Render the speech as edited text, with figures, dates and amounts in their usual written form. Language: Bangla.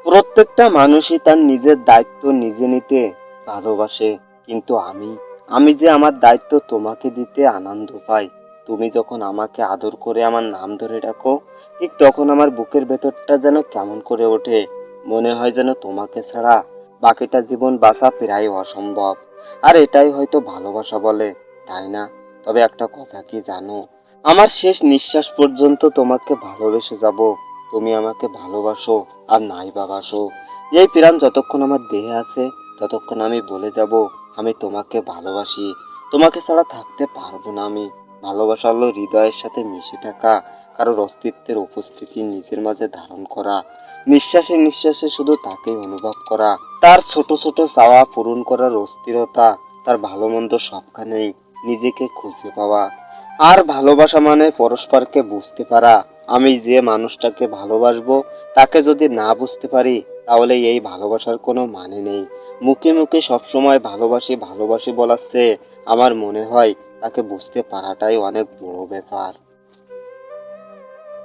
প্রত্যেকটা মানুষই তার নিজের দায়িত্ব নিজে নিতে ভালোবাসে, কিন্তু আমি যে আমার দায়িত্ব তোমাকে দিতে আনন্দ পাই। তুমি যখন আমাকে আদর করে আমার নাম ধরে ডাকো, ঠিক তখন আমার বুকের ভেতরটা যেন কেমন করে ওঠে। মনে হয় যেন তোমাকে ছাড়া বাকিটা জীবন বাঁচা প্রায় অসম্ভব। আর এটাই হয়তো ভালোবাসা বলে, তাই না? তবে একটা কথা কি জানো, আমার শেষ নিঃশ্বাস পর্যন্ত তোমাকে ভালোবেসে যাব। তুমি আমাকে ভালোবাসো আর নাই বা বাসো, এই প্রাণ যতক্ষণ আমার দেহে আছে ততক্ষণ আমি বলে যাব, আমি তোমাকে ভালোবাসি। তোমাকে ছাড়া থাকতে পারবো না আমি। ভালোবাসা হলো হৃদয়ের সাথে মিশে থাকা, কারোর অস্তিত্বের উপস্থিতি নিজের মাঝে ধারণ করা, নিঃশ্বাসে নিঃশ্বাসে শুধু তাকেই অনুভব করা, তার ছোট ছোট চাওয়া পূরণ করার অস্থিরতা, তার ভালো মন্দ সবখানেই নিজেকে খুঁজে পাওয়া। আর ভালোবাসা মানে পরস্পরকে বুঝতে পারা। আমি যে মানুষটাকে ভালোবাসবো তাকে যদি না বুঝতে পারি, তাহলে এই ভালোবাসার কোনো মানে নেই। মুখে মুখে সবসময় ভালোবাসি ভালোবাসি বলার চেয়ে আমার মনে হয় তাকে বুঝতে পারাটাই অনেক বড় ব্যাপার।